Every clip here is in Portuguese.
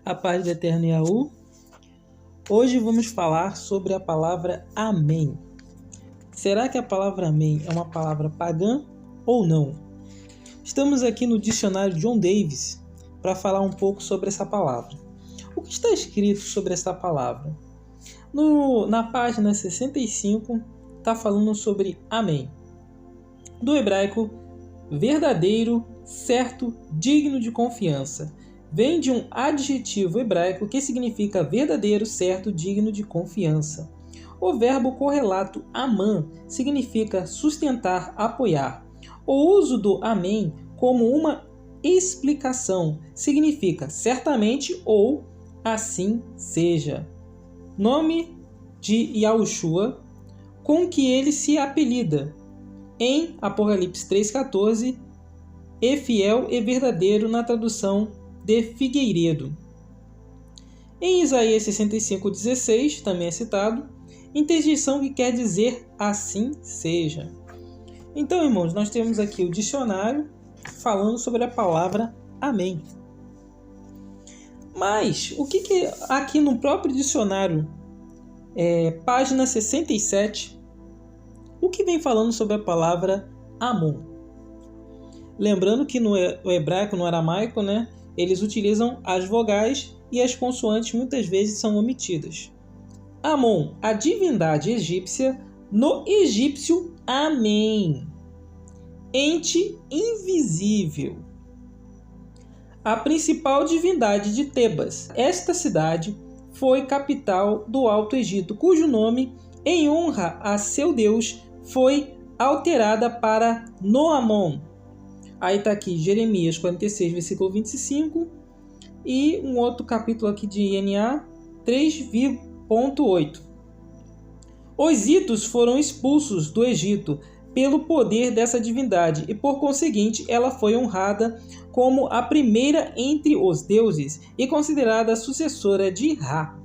A paz do Eterno Yahu. Hoje vamos falar sobre a palavra Amém. Será que a palavra Amém é uma palavra pagã ou não? Estamos aqui no dicionário John Davis para falar um pouco sobre essa palavra. O que está escrito sobre essa palavra? Na página 65 está falando sobre Amém. Do hebraico, verdadeiro, certo, digno de confiança. Vem de um adjetivo hebraico que significa verdadeiro, certo, digno de confiança. O verbo correlato amã significa sustentar, apoiar. O uso do amém como uma explicação significa certamente ou assim seja. Nome de Yahushua com que ele se apelida em Apocalipse 3,14 e fiel e verdadeiro na tradução de Figueiredo. Em Isaías 65,16, também é citado, interjeição que quer dizer assim seja. Então, irmãos, nós temos aqui o dicionário falando sobre a palavra Amém. Mas, o que aqui no próprio dicionário, página 67, o que vem falando sobre a palavra Amon? Lembrando que no hebraico, no aramaico, eles utilizam as vogais e as consoantes muitas vezes são omitidas. Amon, a divindade egípcia, no egípcio Amém, ente invisível. A principal divindade de Tebas. Esta cidade foi capital do Alto Egito, cujo nome, em honra a seu deus, foi alterada para Noamon. Aí está aqui Jeremias 46, versículo 25 e um outro capítulo aqui de INA 3,8. Os hitos foram expulsos do Egito pelo poder dessa divindade e, por conseguinte, ela foi honrada como a primeira entre os deuses e considerada a sucessora de Ra.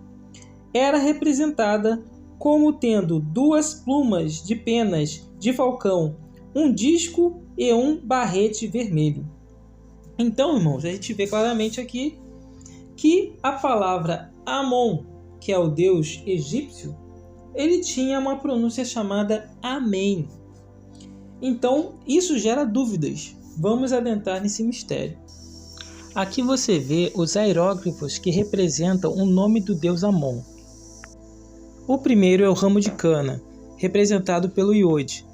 Era representada como tendo duas plumas de penas de falcão, um disco e um barrete vermelho. Então, irmãos, a gente vê claramente aqui que a palavra Amon, que é o deus egípcio, ele tinha uma pronúncia chamada Amém. Então, isso gera dúvidas. Vamos adentrar nesse mistério. Aqui você vê os aeróglifos que representam o nome do deus Amon. O primeiro é o ramo de cana, representado pelo iode,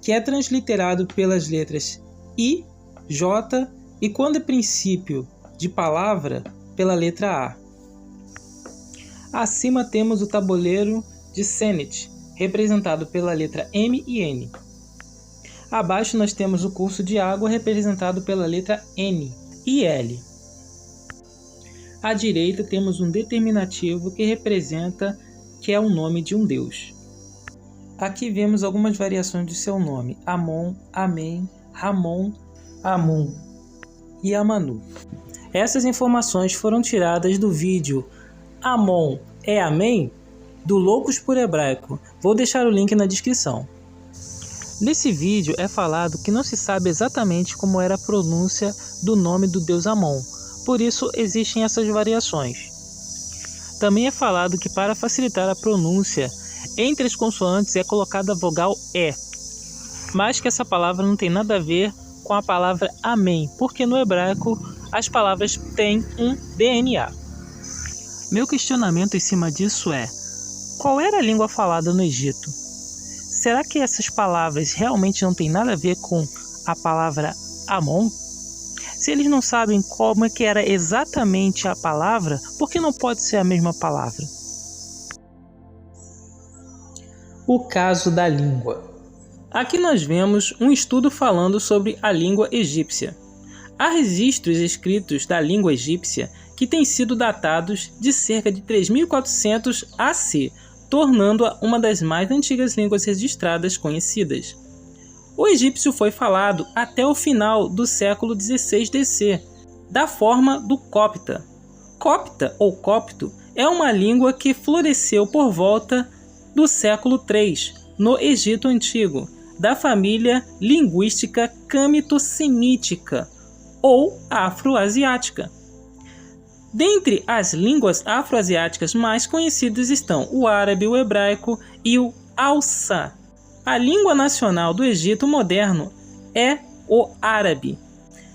que é transliterado pelas letras I, J e, quando é princípio de palavra, pela letra A. Acima temos o tabuleiro de Senet, representado pela letra M e N. Abaixo nós temos o curso de água, representado pela letra N e L. À direita temos um determinativo que representa que é o nome de um deus. Aqui vemos algumas variações de seu nome: Amon, Amém, Ramon, Amun e Amanu. Essas informações foram tiradas do vídeo Amon é Amém? Do Loucos por Hebraico. Vou deixar o link na descrição. Nesse vídeo é falado que não se sabe exatamente como era a pronúncia do nome do deus Amon, por isso existem essas variações. Também é falado que para facilitar a pronúncia, entre as consoantes é colocada a vogal E, mas que essa palavra não tem nada a ver com a palavra Amém, porque no hebraico as palavras têm um DNA. Meu questionamento em cima disso é: qual era a língua falada no Egito? Será que essas palavras realmente não têm nada a ver com a palavra Amon? Se eles não sabem como é que era exatamente a palavra, por que não pode ser a mesma palavra? O caso da língua. Aqui nós vemos um estudo falando sobre a língua egípcia. Há registros escritos da língua egípcia que têm sido datados de cerca de 3400 AC, tornando-a uma das mais antigas línguas registradas conhecidas. O egípcio foi falado até o final do século XVI DC, da forma do copta. Copta ou copto é uma língua que floresceu por volta do século III, no Egito Antigo, da família linguística camito-semítica ou afroasiática. Dentre as línguas afroasiáticas mais conhecidas estão o árabe, o hebraico e o Hausa. A língua nacional do Egito moderno é o árabe.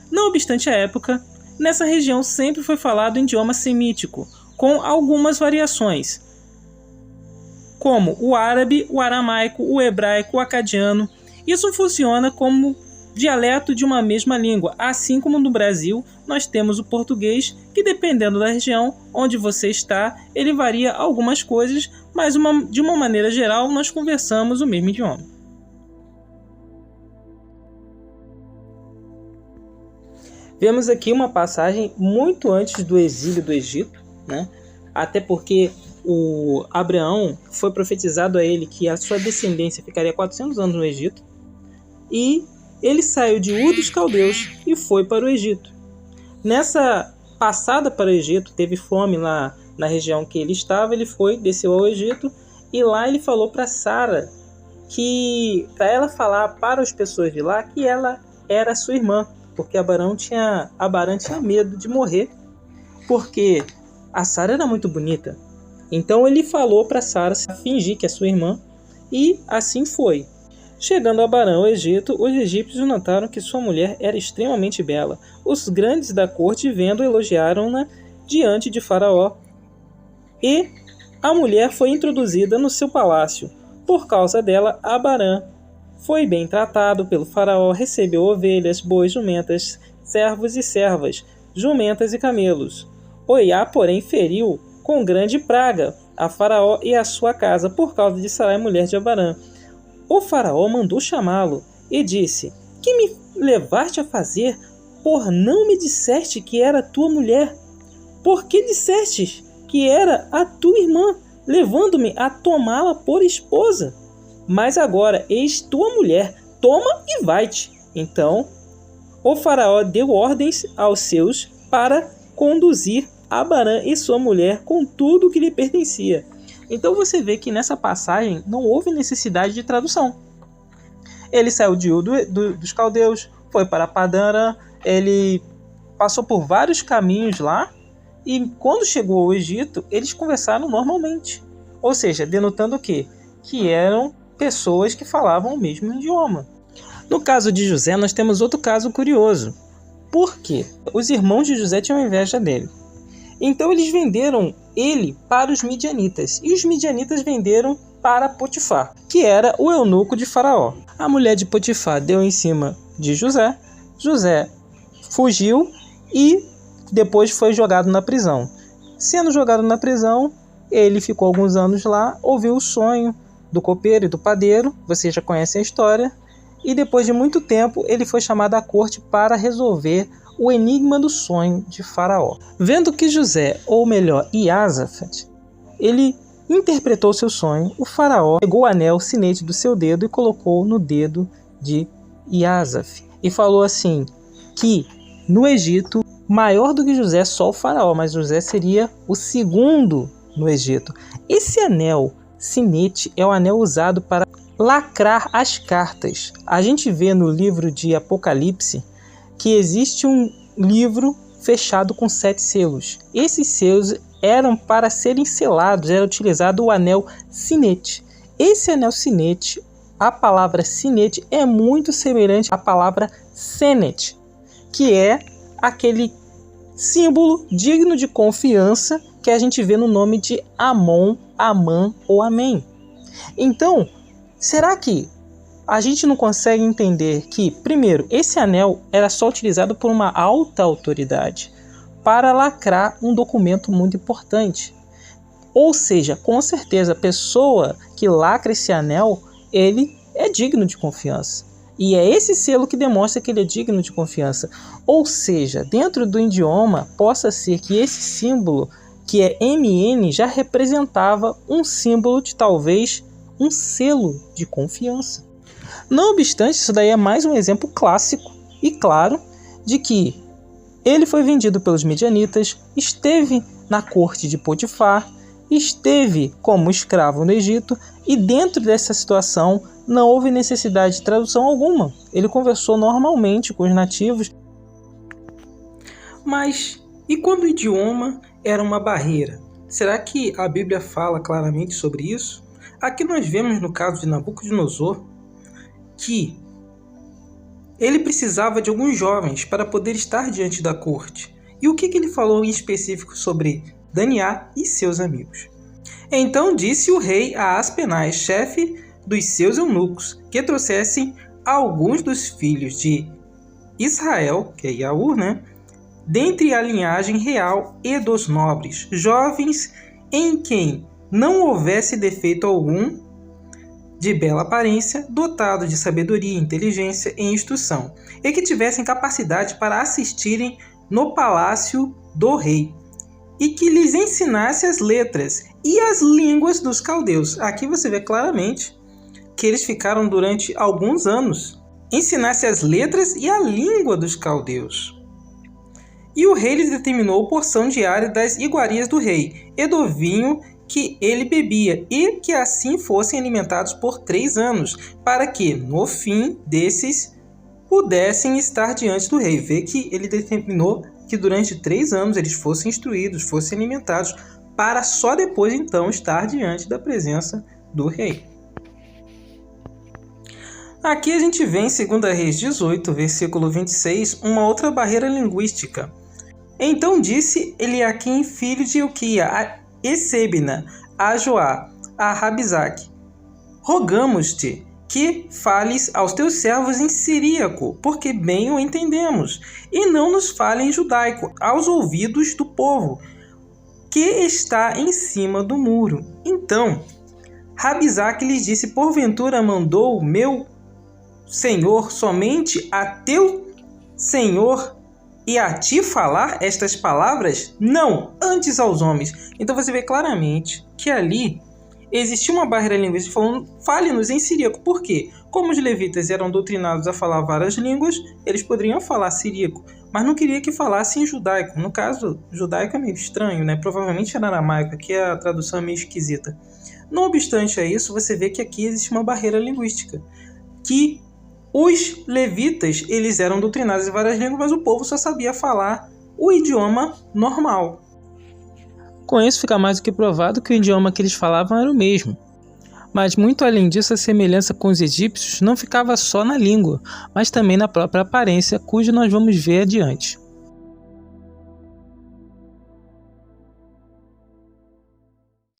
Não obstante a época, nessa região sempre foi falado o idioma semítico, com algumas variações, como o árabe, o aramaico, o hebraico, o acadiano. Isso funciona como dialeto de uma mesma língua, assim como no Brasil nós temos o português, que dependendo da região onde você está, ele varia algumas coisas, mas de uma maneira geral nós conversamos o mesmo idioma. Vemos aqui uma passagem muito antes do exílio do Egito, né? Até porque o Abraão foi profetizado a ele que a sua descendência ficaria 400 anos no Egito, e ele saiu de Ur dos Caldeus e foi para o Egito. Nessa passada para o Egito, teve fome lá na região que ele estava, ele desceu ao Egito, e lá ele falou para Sara que para ela falar para as pessoas de lá que ela era sua irmã, porque Abrão tinha medo de morrer, porque a Sara era muito bonita. Então ele falou para Sara fingir que é sua irmã, e assim foi. Chegando a Abrão ao Egito, os egípcios notaram que sua mulher era extremamente bela. Os grandes da corte, vendo, elogiaram-na diante de Faraó, e a mulher foi introduzida no seu palácio. Por causa dela, Abrão foi bem tratado pelo Faraó, recebeu ovelhas, bois, jumentas, servos e servas, jumentas e camelos. Oiá, porém, feriu com grande praga a Faraó e a sua casa por causa de Sarai, mulher de Abrão. O Faraó mandou chamá-lo e disse: Que me levaste a fazer, por não me disseste que era tua mulher? Por que dissestes que era a tua irmã, levando-me a tomá-la por esposa? Mas agora, eis tua mulher, toma e vai-te. Então, o Faraó deu ordens aos seus para conduzir Abrão e sua mulher com tudo o que lhe pertencia. Então você vê que nessa passagem não houve necessidade de tradução. Ele saiu de Ur dos Caldeus, foi para Padã Arã, ele passou por vários caminhos lá, e quando chegou ao Egito, eles conversaram normalmente. Ou seja, denotando o quê? Que eram pessoas que falavam o mesmo idioma. No caso de José, nós temos outro caso curioso. Por quê? Os irmãos de José tinham inveja dele. Então eles venderam ele para os midianitas, e os midianitas venderam para Potifar, que era o eunuco de Faraó. A mulher de Potifar deu em cima de José, José fugiu e depois foi jogado na prisão. Sendo jogado na prisão, ele ficou alguns anos lá, ouviu o sonho do copeiro e do padeiro, vocês já conhecem a história, e depois de muito tempo ele foi chamado à corte para resolver o enigma do sonho de Faraó. Vendo que José, ou melhor, Iosafat, ele interpretou seu sonho, o Faraó pegou o anel sinete do seu dedo e colocou no dedo de Iosaf, e falou assim, que no Egito, maior do que José, só o Faraó, mas José seria o segundo no Egito. Esse anel sinete é o anel usado para lacrar as cartas. A gente vê no livro de Apocalipse que existe um livro fechado com 7 selos. Esses selos eram para serem selados, era utilizado o anel sinete. Esse anel sinete, a palavra sinete é muito semelhante à palavra senet, que é aquele símbolo digno de confiança que a gente vê no nome de Amon, Amã ou Amém. Então, será que a gente não consegue entender que, primeiro, esse anel era só utilizado por uma alta autoridade para lacrar um documento muito importante? Ou seja, com certeza, a pessoa que lacra esse anel, ele é digno de confiança. E é esse selo que demonstra que ele é digno de confiança. Ou seja, dentro do idioma, possa ser que esse símbolo, que é MN, já representava um símbolo de talvez um selo de confiança. Não obstante, isso daí é mais um exemplo clássico e claro de que ele foi vendido pelos midianitas, esteve na corte de Potifar, esteve como escravo no Egito, e dentro dessa situação não houve necessidade de tradução alguma. Ele conversou normalmente com os nativos. Mas e quando o idioma era uma barreira? Será que a Bíblia fala claramente sobre isso? Aqui nós vemos no caso de Nabucodonosor que ele precisava de alguns jovens para poder estar diante da corte. E o que ele falou em específico sobre Daniel e seus amigos? Então disse o rei a Aspenaz, chefe dos seus eunucos, que trouxessem alguns dos filhos de Israel, que é Iaú, dentre a linhagem real e dos nobres, jovens em quem não houvesse defeito algum, de bela aparência, dotado de sabedoria, inteligência e instrução, e que tivessem capacidade para assistirem no palácio do rei, e que lhes ensinasse as letras e as línguas dos caldeus. Aqui você vê claramente que eles ficaram durante alguns anos. Ensinasse as letras e a língua dos caldeus. E o rei lhes determinou porção diária das iguarias do rei e do vinho que ele bebia, e que assim fossem alimentados por 3 anos, para que, no fim desses, pudessem estar diante do rei. Vê que ele determinou que durante 3 anos eles fossem instruídos, fossem alimentados, para só depois então estar diante da presença do rei. Aqui a gente vê em 2 Reis 18, versículo 26, uma outra barreira linguística. Então disse Eliaquim, filho de Hilquia, a Esebna, a Joá, a Rabizaque: rogamos-te que fales aos teus servos em siríaco, porque bem o entendemos, e não nos fale em judaico, aos ouvidos do povo, que está em cima do muro. Então Rabizaque lhes disse: porventura mandou meu Senhor somente a teu Senhor e a ti falar estas palavras? Não, antes aos homens. Então você vê claramente que ali existia uma barreira linguística falando: fale-nos em siríaco. Por quê? Como os levitas eram doutrinados a falar várias línguas, eles poderiam falar siríaco, mas não queria que falasse em judaico. No caso, judaico é meio estranho, Provavelmente era aramaico, aqui a tradução é meio esquisita. Não obstante a isso, você vê que aqui existe uma barreira linguística, que os levitas, eles eram doutrinados em várias línguas, mas o povo só sabia falar o idioma normal. Com isso fica mais do que provado que o idioma que eles falavam era o mesmo. Mas muito além disso, a semelhança com os egípcios não ficava só na língua, mas também na própria aparência, cujo nós vamos ver adiante.